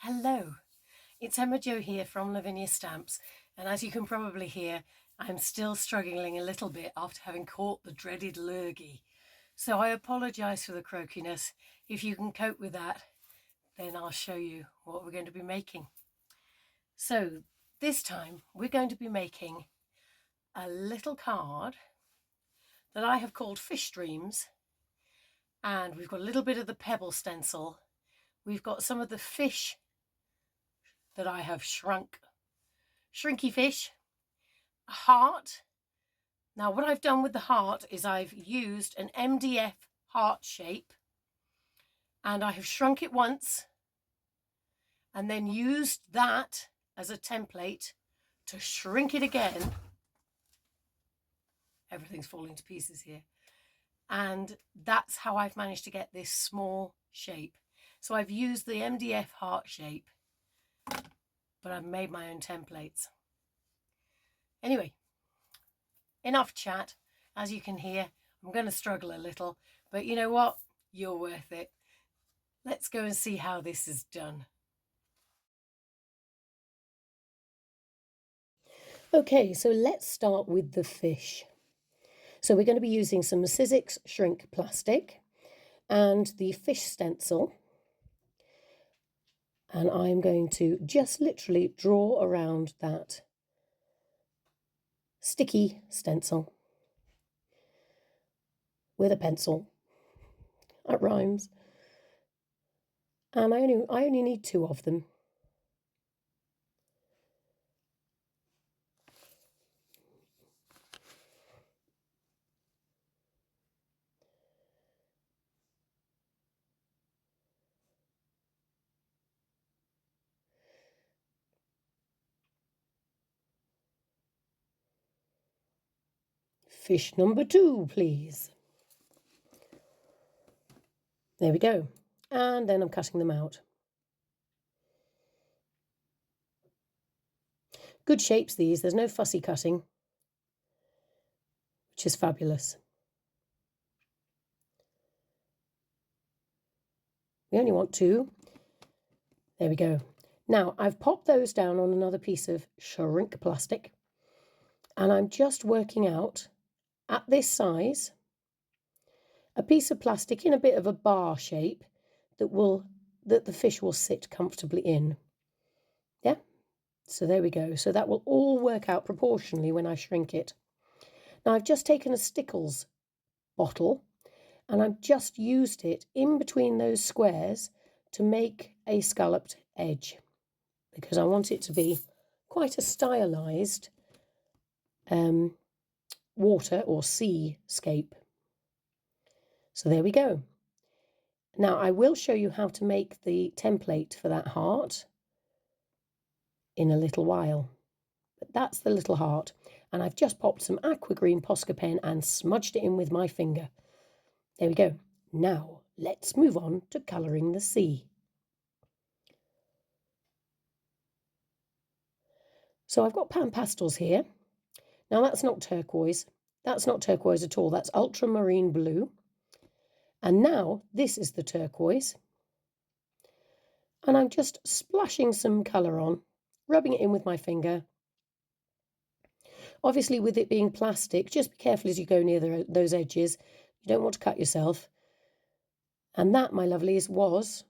Hello, it's Emma Jo here from Lavinia Stamps, and as you can probably hear, I'm still struggling a little bit after having caught the dreaded lurgy. So I apologise for the croakiness. If you can cope with that, then I'll show you what we're going to be making. So this time we're going to be making a little card that I have called Fish Dreams, and we've got a little bit of the Pebble Stencil. We've got some of the fish that I have shrinky fish, a heart. Now what I've done with the heart is I've used an MDF heart shape, and I have shrunk it once and then used that as a template to shrink it again. Everything's falling to pieces here. And that's how I've managed to get this small shape. So I've used the MDF heart shape, but I've made my own templates. Anyway, enough chat. As you can hear, I'm going to struggle a little, but you know what? You're worth it. Let's go and see how this is done. Okay, so let's start with the fish. So we're going to be using some Sizzix shrink plastic and the fish stencil. And I'm going to just literally draw around that sticky stencil with a pencil. That rhymes. And I only need 2 of them. Fish number 2, please. There we go. And then I'm cutting them out. Good shapes these, there's no fussy cutting, which is fabulous. We only want 2. There we go. Now I've popped those down on another piece of shrink plastic, and I'm just working out at this size a piece of plastic in a bit of a bar shape that the fish will sit comfortably in. Yeah, so there we go. So that will all work out proportionally when I shrink it. Now I've just taken a Stickles bottle and I've just used it in between those squares to make a scalloped edge, because I want it to be quite a stylized water or seascape. So there we go. Now I will show you how to make the template for that heart in a little while. But that's the little heart. And I've just popped some Aqua green Posca Pen and smudged it in with my finger. There we go. Now let's move on to colouring the sea. So I've got pan pastels here. Now that's not turquoise. That's not turquoise at all. That's ultramarine blue. And now this is the turquoise. And I'm just splashing some colour on, rubbing it in with my finger. Obviously, with it being plastic, just be careful as you go near those edges. You don't want to cut yourself. And that, my lovelies, was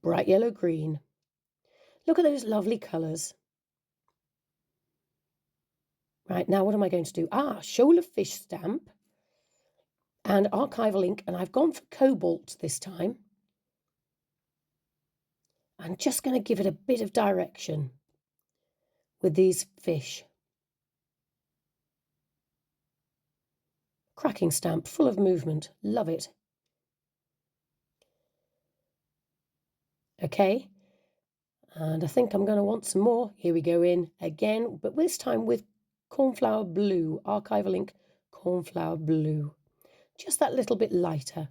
bright yellow green. Look at those lovely colours. Right, now what am I going to do? Shoal of Fish stamp and Archival ink, and I've gone for Cobalt this time. I'm just going to give it a bit of direction with these fish. Cracking stamp, full of movement. Love it. Okay, and I think I'm going to want some more. Here we go in again, but this time with Cornflower Blue, Archival ink Cornflower Blue. Just that little bit lighter.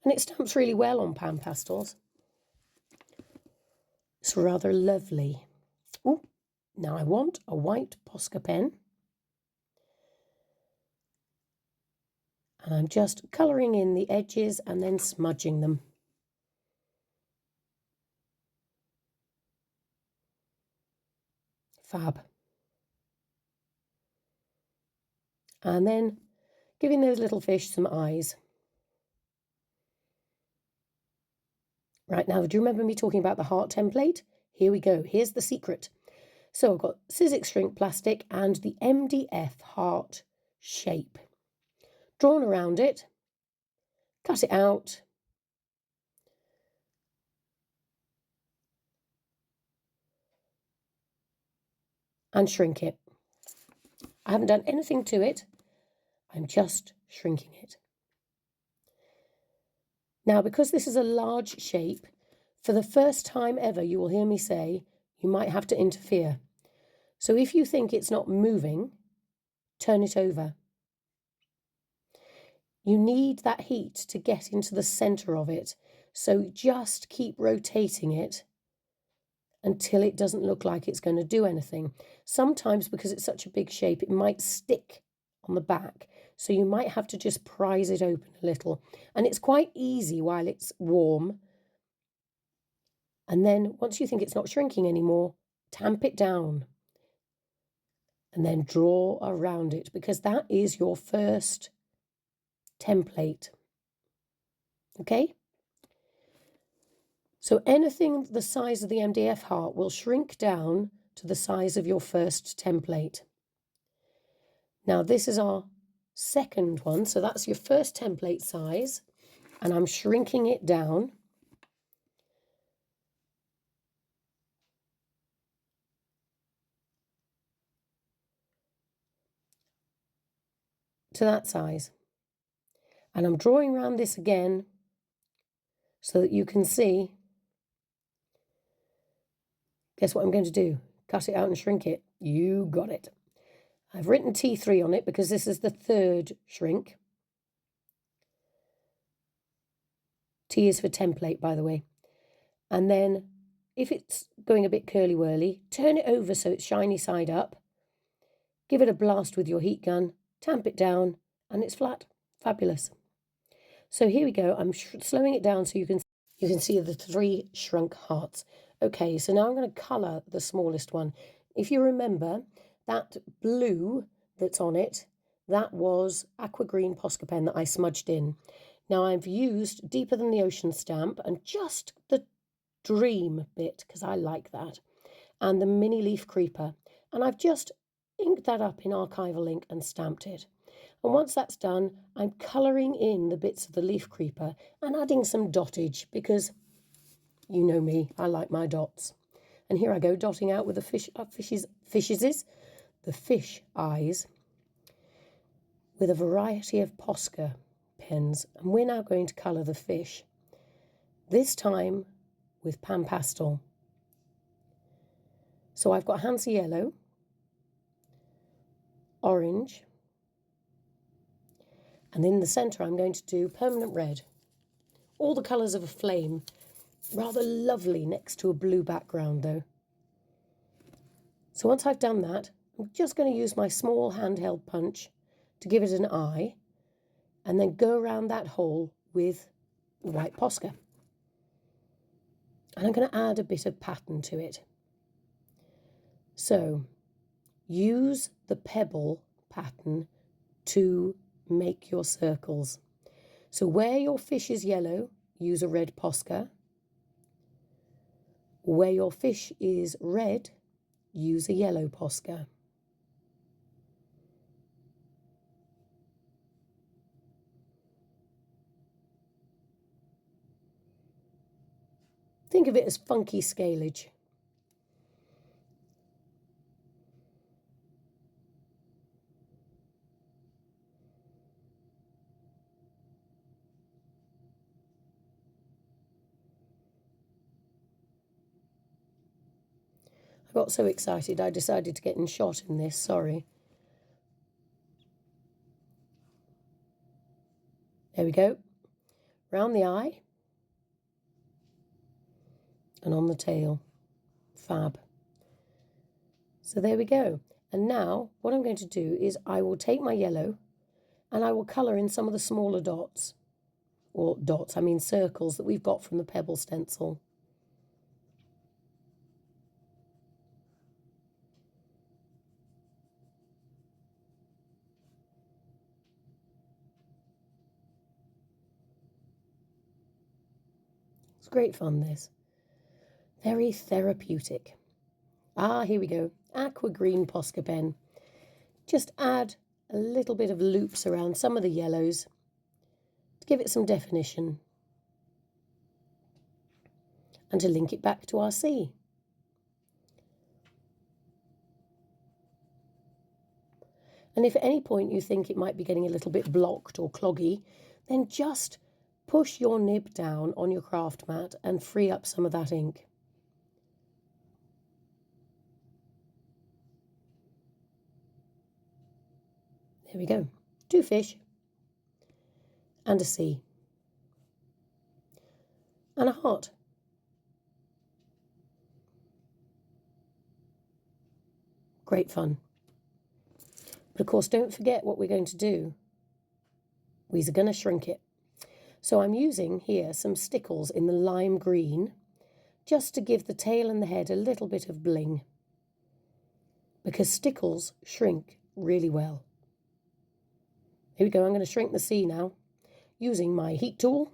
And it stamps really well on pan pastels. It's rather lovely. Oh, now I want a white Posca pen. And I'm just colouring in the edges and then smudging them. Fab. And then giving those little fish some eyes. Right, now, do you remember me talking about the heart template? Here we go. Here's the secret. So I've got Sizzix Shrink Plastic and the MDF heart shape. Drawn around it, cut it out, and shrink it. I haven't done anything to it. I'm just shrinking it. Now, because this is a large shape, for the first time ever, you will hear me say, you might have to interfere. So if you think it's not moving, turn it over. You need that heat to get into the center of it. So just keep rotating it until it doesn't look like it's going to do anything. Sometimes, because it's such a big shape, it might stick on the back. So you might have to just prise it open a little. And it's quite easy while it's warm. And then once you think it's not shrinking anymore, tamp it down. And then draw around it, because that is your first template. Okay? So anything the size of the MDF heart will shrink down to the size of your first template. Now this is our second one, so that's your first template size, and I'm shrinking it down to that size. And I'm drawing around this again so that you can see. Guess what I'm going to do? Cut it out and shrink it. You got it. I've written T3 on it because this is the third shrink. T is for template, by the way. And then if it's going a bit curly-whirly, turn it over so it's shiny side up. Give it a blast with your heat gun, tamp it down, and it's flat. Fabulous. So here we go. I'm slowing it down so you can see the 3 shrunk hearts. Okay, so now I'm going to colour the smallest one. If you remember, that blue that's on it, that was Aqua Green Posca Pen that I smudged in. Now I've used Deeper Than the Ocean stamp and just the Dream bit, because I like that, and the Mini Leaf Creeper. And I've just inked that up in Archival ink and stamped it. And once that's done, I'm colouring in the bits of the Leaf Creeper and adding some dottage, because you know me, I like my dots. And here I go, dotting out with the fish eyes with a variety of Posca pens. And we're now going to colour the fish, this time with Pan Pastel. So I've got Hansa Yellow, orange, and in the centre I'm going to do Permanent Red. All the colours of a flame. Rather lovely next to a blue background though. So once I've done that, I'm just going to use my small handheld punch to give it an eye, and then go around that hole with white Posca. And I'm going to add a bit of pattern to it. So use the pebble pattern to make your circles. So where your fish is yellow, use a red Posca. Where your fish is red, use a yellow Posca. Think of it as funky scalage. I got so excited I decided to get in shot in this, sorry. There we go. Round the eye and on the tail. Fab. So there we go. And now what I'm going to do is I will take my yellow and I will colour in some of the smaller dots. Or dots, I mean circles that we've got from the Pebble Stencil. It's great fun, this. Very therapeutic. Ah, here we go. Aqua green Posca Pen. Just add a little bit of loops around some of the yellows to give it some definition and to link it back to our sea. And if at any point you think it might be getting a little bit blocked or cloggy, then just push your nib down on your craft mat and free up some of that ink. There we go. 2 fish and a sea and a heart. Great fun. But of course, don't forget what we're going to do. We're going to shrink it. So I'm using here some Stickles in the lime green, just to give the tail and the head a little bit of bling, because Stickles shrink really well. Here we go. I'm going to shrink the sea now using my heat tool.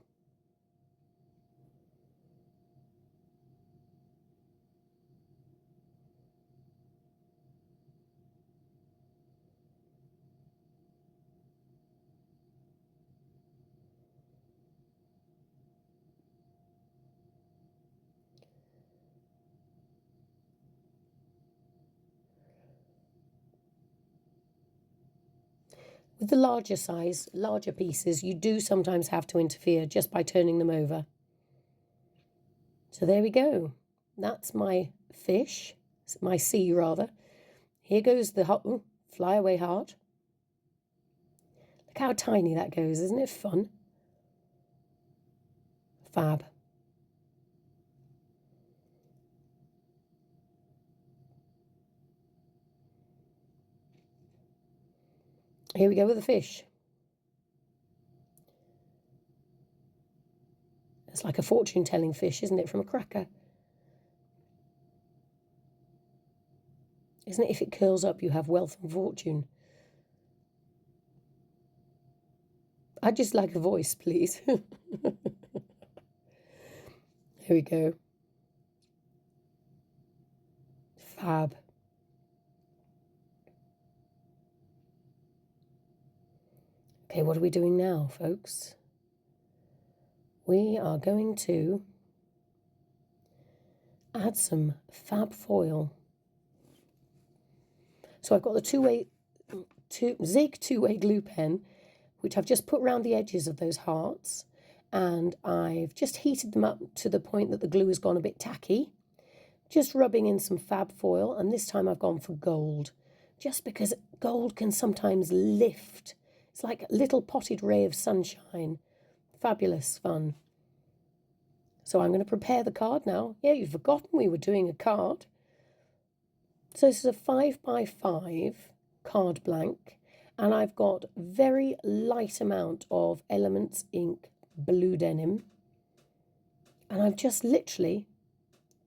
With the larger size, larger pieces, you do sometimes have to interfere just by turning them over. So there we go. That's my fish, my sea rather. Here goes the flyaway heart. Look how tiny that goes, isn't it fun? Fab. Here we go with the fish. It's like a fortune-telling fish, isn't it, from a cracker? Isn't it, if it curls up, you have wealth and fortune? I'd just like a voice, please. Here we go. Fab. Okay, what are we doing now, folks? We are going to add some fab foil. So I've got the Zig two-way glue pen, which I've just put around the edges of those hearts, and I've just heated them up to the point that the glue has gone a bit tacky. Just rubbing in some fab foil, and this time I've gone for gold, just because gold can sometimes lift. It's like a little potted ray of sunshine. Fabulous fun. So I'm going to prepare the card now. Yeah, you've forgotten we were doing a card. So this is a 5x5 card blank, and I've got very light amount of Elements Ink blue denim, and I'm just literally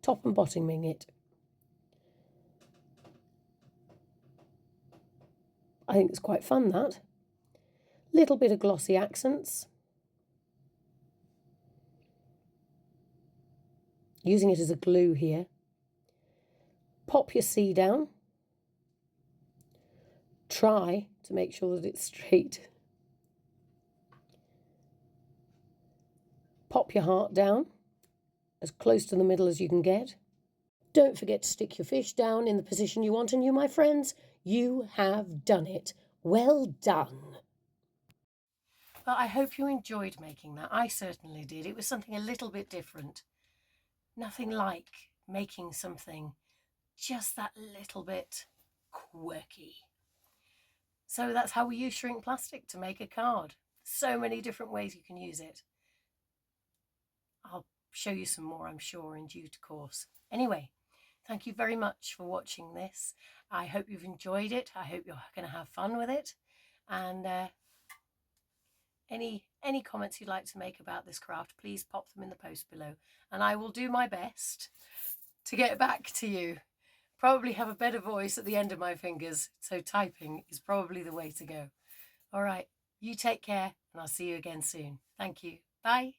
top and bottoming it. I think it's quite fun, that. Little bit of Glossy Accents. Using it as a glue here. Pop your C down. Try to make sure that it's straight. Pop your heart down, as close to the middle as you can get. Don't forget to stick your fish down in the position you want, and you, my friends, you have done it. Well done. Well, I hope you enjoyed making that. I certainly did. It was something a little bit different. Nothing like making something just that little bit quirky. So that's how we use shrink plastic to make a card. So many different ways you can use it. I'll show you some more, I'm sure, in due course. Anyway, thank you very much for watching this. I hope you've enjoyed it. I hope you're going to have fun with it. And any comments you'd like to make about this craft, please pop them in the post below, and I will do my best to get back to you. Probably have a better voice at the end of my fingers, so typing is probably the way to go. All right, you take care, and I'll see you again soon. Thank you. Bye.